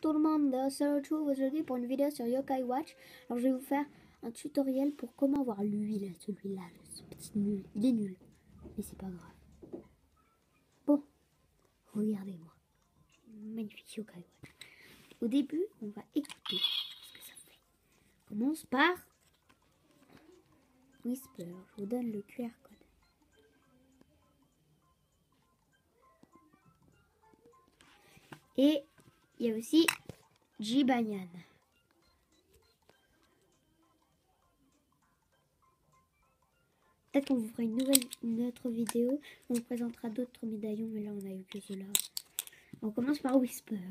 tout le monde, on se retrouve aujourd'hui pour une vidéo sur Yokai Watch. Alors je vais vous faire un tutoriel pour comment avoir l'huile, celui-là, ce petit nul, il est nul, mais c'est pas grave. Bon, regardez-moi, magnifique Yokai Watch. Au début, on va écouter ce que ça fait. On commence par Whisper, je vous donne le QR code. Et il y a aussi Jibanyan. Peut-être qu'on vous fera une autre vidéo. On vous présentera d'autres médaillons, mais là on a eu que cela. On commence par Whisper. Bien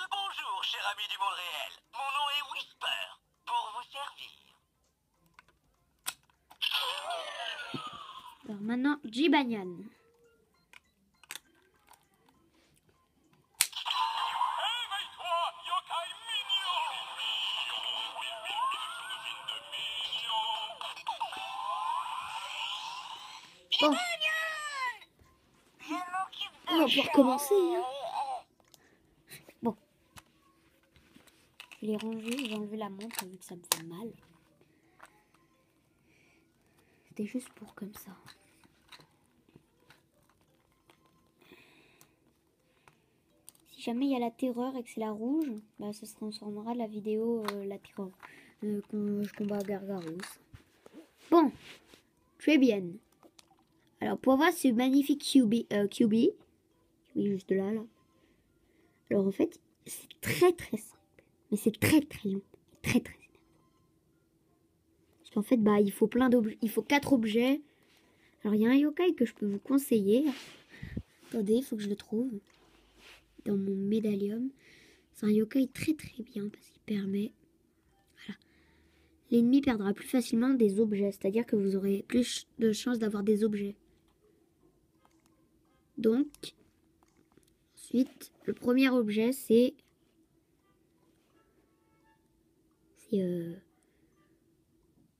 le bonjour, cher ami du monde réel. Mon nom est Whisper, pour vous servir. Alors maintenant, Jibanyan. Éveille-toi, yokai mignon. Bon, on va pouvoir commencer. Hein. Bon, je vais les ranger, je vais enlever la montre vu que ça me fait mal. C'était juste pour comme ça. Si jamais il y a la terreur et que c'est la rouge, bah, ça se transformera la vidéo la terreur. Quand je combat Gargaros. Bon, très bien. Alors pour voir ce magnifique QB, juste là. Alors en fait, c'est très très simple. Mais c'est très très long. Très très énervant. Parce qu'en fait, bah, il faut plein d'objets. Il faut 4 objets. Alors il y a un yokai que je peux vous conseiller. Attendez, il faut que je le trouve. Dans mon médaillum. C'est un yokai très très bien parce qu'il permet... Voilà. L'ennemi perdra plus facilement des objets. C'est-à-dire que vous aurez plus de chances d'avoir des objets. Donc, ensuite, le premier objet, c'est...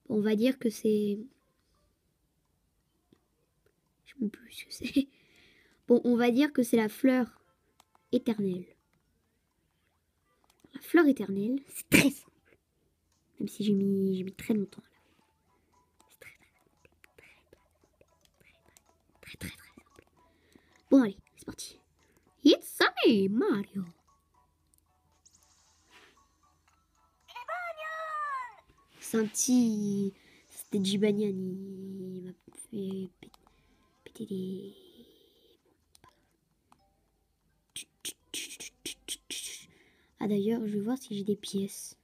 on va dire que c'est... Je ne sais plus ce que c'est. Bon, on va dire que c'est la fleur éternelle. La fleur éternelle, c'est très simple. Même si j'ai mis très longtemps là. C'est très simple. Bon allez, c'est parti. It's me, Mario. C'est un petit... C'était Jibanyan, il m'a fait péter les... Ah d'ailleurs, je vais voir si j'ai des pièces.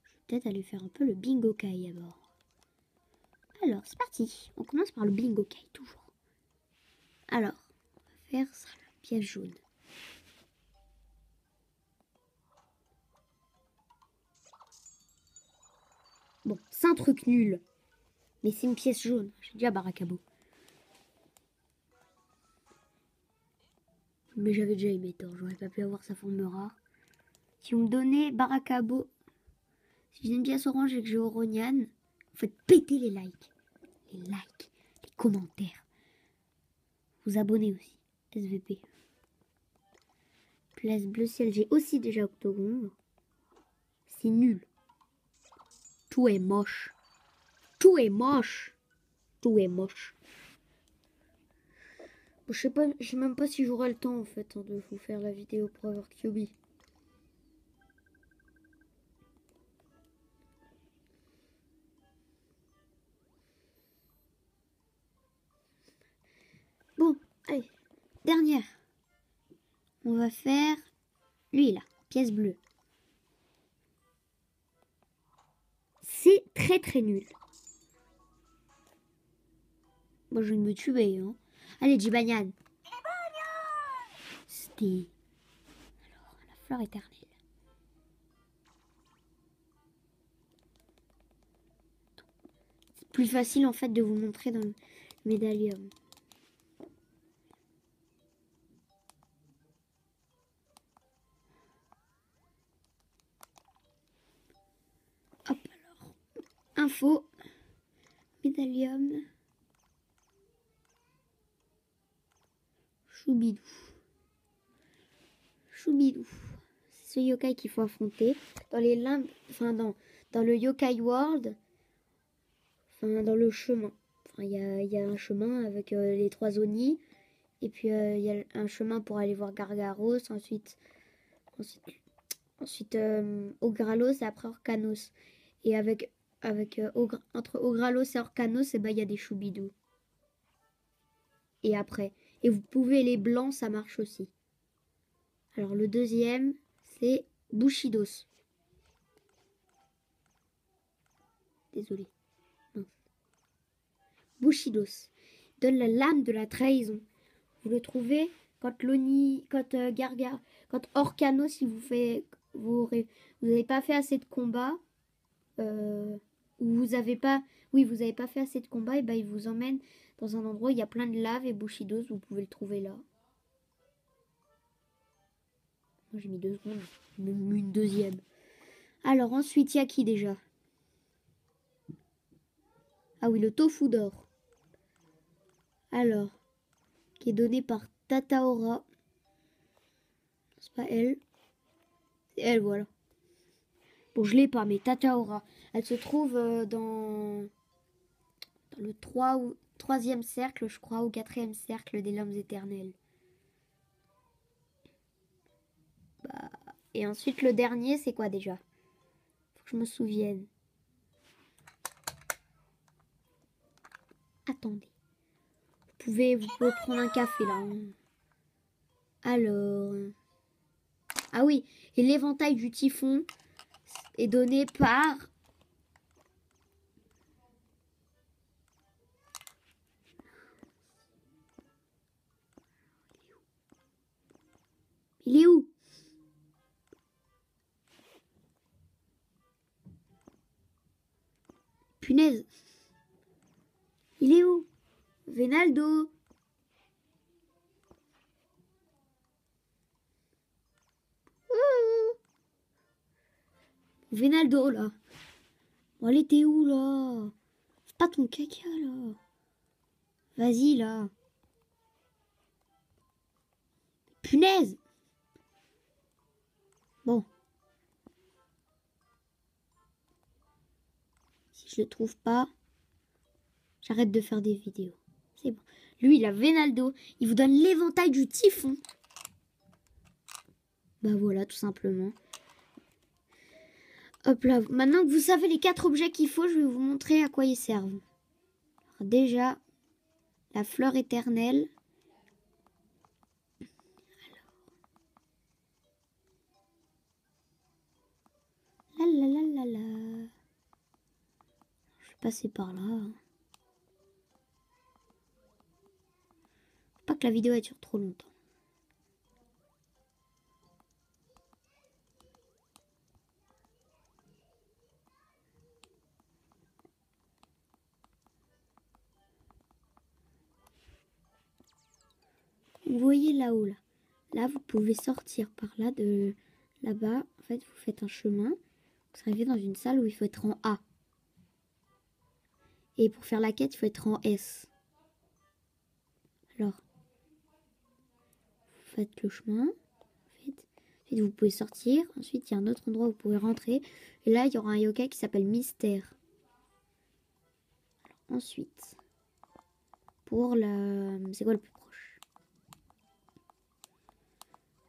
Je vais peut-être aller faire un peu le bingo kai d'abord. Alors, c'est parti. On commence par le bingo kai, toujours. Alors, on va faire ça, la pièce jaune. Bon, c'est un truc nul. Mais c'est une pièce jaune. J'ai déjà Barakabo. Mais j'avais déjà Emetor. J'aurais pas pu avoir sa forme rare. Si vous me donnez Barakabo, si j'ai une pièce orange et que j'ai Oronian, vous faites péter les likes. Les likes, les commentaires. Vous abonnez aussi. SVP. Place bleu ciel, j'ai aussi déjà Octogonde. C'est nul. Tout est moche. Tout est moche. Tout est moche. Bon, je sais même pas si j'aurai le temps en fait de vous faire la vidéo pour avoir QB. Bon, allez, dernière. On va faire lui là, pièce bleue. C'est très très nul. Moi je vais me tuer, hein. Allez, Jibanyan. C'était... Alors, la fleur éternelle. C'est plus facile en fait de vous montrer dans le médaillum. Hop alors. Info. Médaillum. Choubidou. Choubidou. C'est ce yokai qu'il faut affronter. Dans les limbes, enfin dans le yokai world, enfin dans le chemin. Enfin, il y a un chemin avec les 3 Oni. Et puis il y a un chemin pour aller voir Gargaros. Ensuite Ogralos et après Orcanos. Et entre Ogralos et Orcanos, il y a des Choubidous. Et après. Et vous pouvez les blancs, ça marche aussi. Alors le deuxième, c'est Bushidos. Désolé. Non. Bushidos. Donne la lame de la trahison. Vous le trouvez quand quand Orcanos, si vous n'avez pas fait assez de combats, ou vous avez pas fait assez de combats, et il vous emmène dans un endroit où il y a plein de lave et Bushidos, vous pouvez le trouver là. Moi j'ai mis 2 secondes, même une deuxième. Alors ensuite, il y a qui déjà? Ah oui, le tofu d'or. Alors, qui est donné par Tataora. C'est pas elle. C'est elle, voilà. Bon, je l'ai pas, mais Tataora. Elle se trouve dans le 3e cercle, je crois, ou 4e cercle des Lames éternelles. Et ensuite, le dernier, c'est quoi déjà? Faut que je me souvienne. Attendez. Vous pouvez prendre un café, là. Alors... Ah oui, et l'éventail du typhon est donné par... Il est où? Punaise. Il est où? Venaldo. Venaldo, là. Bon, allez, t'es où, là? C'est pas ton caca, là. Vas-y, là. Punaise. Bon. Si je le trouve pas, j'arrête de faire des vidéos. C'est bon. Lui, il a Venaldo. Il vous donne l'éventail du typhon. Bah voilà, tout simplement. Hop là. Maintenant que vous savez les 4 objets qu'il faut, je vais vous montrer à quoi ils servent. Alors déjà, la fleur éternelle. Alors. La la la la la. Je vais passer par là. Faut pas que la vidéo elle dure trop longtemps. Vous voyez là-haut, là. Là, vous pouvez sortir par là, de là-bas. En fait, vous faites un chemin. Vous arrivez dans une salle où il faut être en A. Et pour faire la quête, il faut être en S. Alors, vous faites le chemin. Ensuite, vous pouvez sortir. Ensuite, il y a un autre endroit où vous pouvez rentrer. Et là, il y aura un yokai qui s'appelle Mystère. Alors, ensuite, pour la... C'est quoi le plus proche?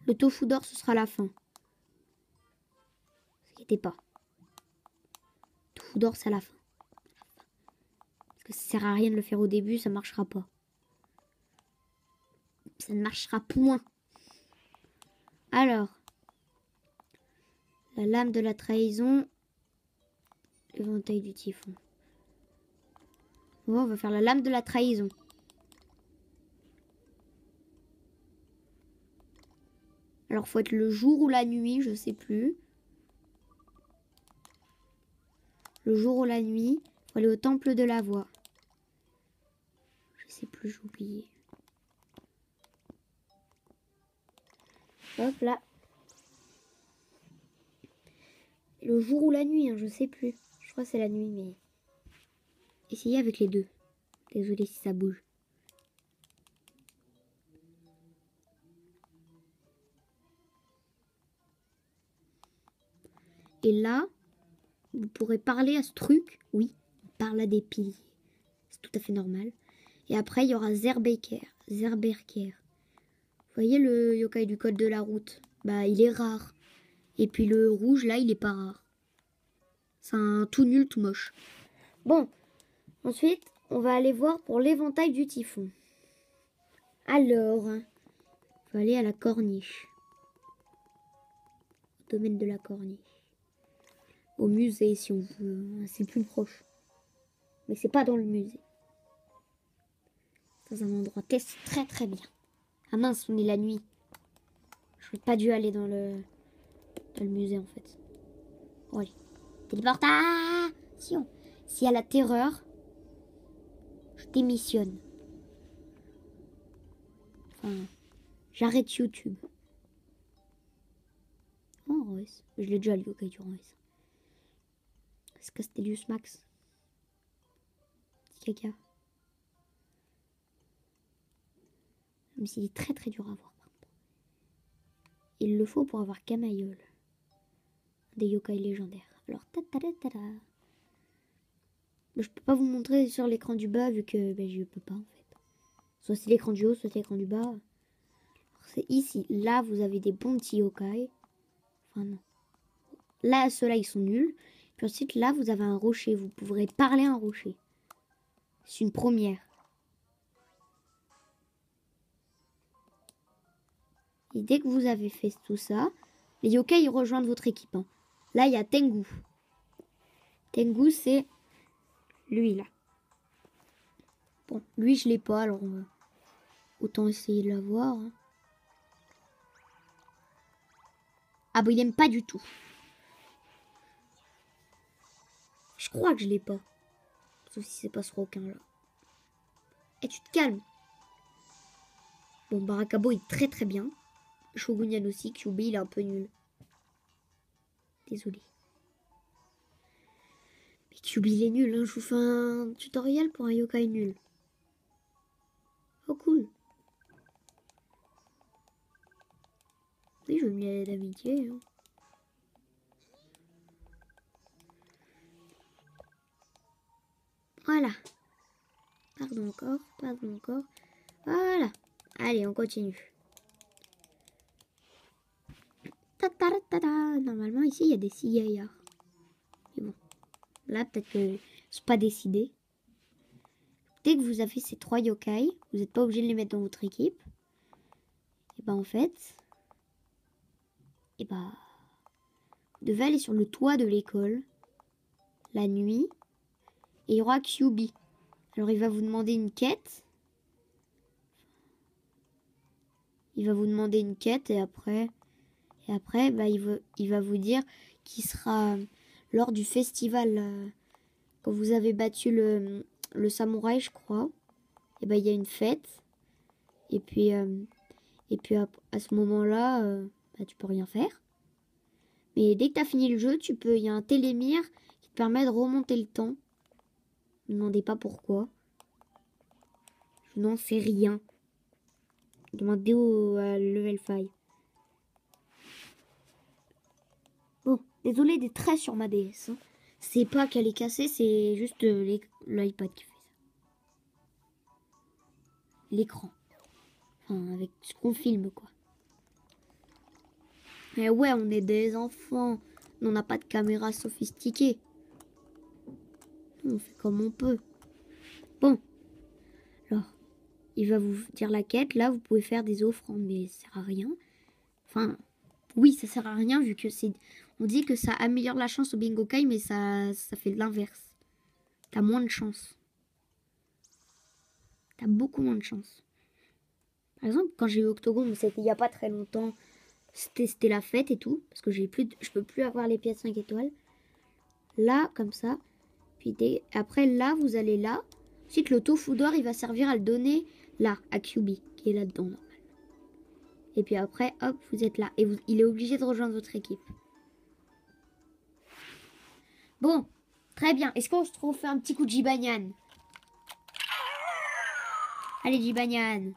Le tofu d'or, ce sera la fin. Ne vous inquiétez pas. Le tofu d'or, c'est à la fin. Parce que ça sert à rien de le faire au début, ça marchera pas. Ça ne marchera point. Alors, la lame de la trahison, l'éventail du typhon. Bon, on va faire la lame de la trahison. Alors, faut être le jour ou la nuit, je sais plus. Le jour ou la nuit, faut aller au temple de la voix. Je sais plus, j'ai oublié. Hop là. Le jour ou la nuit, hein, je sais plus. Je crois que c'est la nuit, mais... Essayez avec les deux. Désolée si ça bouge. Et là, vous pourrez parler à ce truc. Oui, on parle à des piliers. C'est tout à fait normal. Et après, il y aura Zerberker. Vous voyez le yokai du code de la route? Bah, il est rare. Et puis le rouge, là, il est pas rare. C'est un tout nul, tout moche. Bon, ensuite, on va aller voir pour l'éventail du typhon. Alors, on va aller à la corniche. Au domaine de la corniche. Au musée, si on veut. C'est plus proche. Mais c'est pas dans le musée. Dans un endroit très très bien. Ah mince, on est la nuit. Je n'aurais pas dû aller dans le musée en fait. Bon allez. Téléportation. S'il y a la terreur, je démissionne. Enfin, j'arrête YouTube. Oh, Royce. Je l'ai déjà lu au cas du Royce. C'est Castellius Max. Petit caca. Même s'il est très très dur à voir. Il le faut pour avoir Kamayol. Des yokai légendaires. Alors, mais je peux pas vous montrer sur l'écran du bas vu que je peux pas en fait. Soit c'est l'écran du haut, soit c'est l'écran du bas. C'est ici. Là, vous avez des bons petits yokai. Enfin, non. Là, ceux-là, ils sont nuls. Puis ensuite, là, vous avez un rocher. Vous pourrez parler à un rocher. C'est une première. Et dès que vous avez fait tout ça, les yokai, ils rejoignent votre équipe. Hein. Là, il y a Tengu. Tengu, c'est lui, là. Bon, lui, je l'ai pas, alors autant essayer de l'avoir. Hein. Ah bah, il aime pas du tout. Je crois que je l'ai pas. Sauf si c'est pas ce requin, là. Et tu te calmes. Bon, Barakabo, il est très très bien. Shogunyan aussi, Kyubi, il est un peu nul. Désolé. Mais Kyubi, il est nul, hein. Je vous fais un tutoriel pour un yokai nul. Oh, cool. Oui, je me lie d'amitié. Hein. Voilà. Pardon encore. Voilà. Allez, on continue. Normalement, ici, il y a des 6 gaillards. Mais bon. Là, peut-être que c'est pas décidé. Dès que vous avez ces 3 yokai, vous n'êtes pas obligé de les mettre dans votre équipe. Et ben en fait, vous devez aller sur le toit de l'école la nuit et il y aura Kyubi. Alors il va vous demander une quête. Et après il va vous dire qu'il sera lors du festival quand vous avez battu le samouraï, je crois. Et ben il y a une fête. Et puis à ce moment-là, tu peux rien faire. Mais dès que tu as fini le jeu, il y a un télémire qui te permet de remonter le temps. Ne me demandez pas pourquoi. Je n'en sais rien. Demandez à Level 5. Bon, désolé des traits sur ma DS. Hein. C'est pas qu'elle est cassée, c'est juste l'iPad qui fait ça. L'écran. Enfin, avec ce qu'on filme, quoi. Mais ouais, on est des enfants. On n'a pas de caméra sophistiquée. On fait comme on peut. Bon. Alors, il va vous dire la quête. Là, vous pouvez faire des offrandes, mais ça sert à rien. Enfin, oui, ça sert à rien vu que c'est... On dit que ça améliore la chance au Bingokai, mais ça fait l'inverse. T'as moins de chance. T'as beaucoup moins de chance. Par exemple, quand j'ai eu Octogone, c'était il n'y a pas très longtemps... C'était la fête et tout, parce que je peux plus avoir les pièces 5 étoiles. Là, comme ça. Puis après, là, vous allez là. Ensuite, le tofu d'or, il va servir à le donner là, à Kyubi, qui est là-dedans, normal. Et puis après, hop, vous êtes là. Et il est obligé de rejoindre votre équipe. Bon, très bien. Est-ce qu'on se fait un petit coup de Jibanyan? Allez, Jibanyan.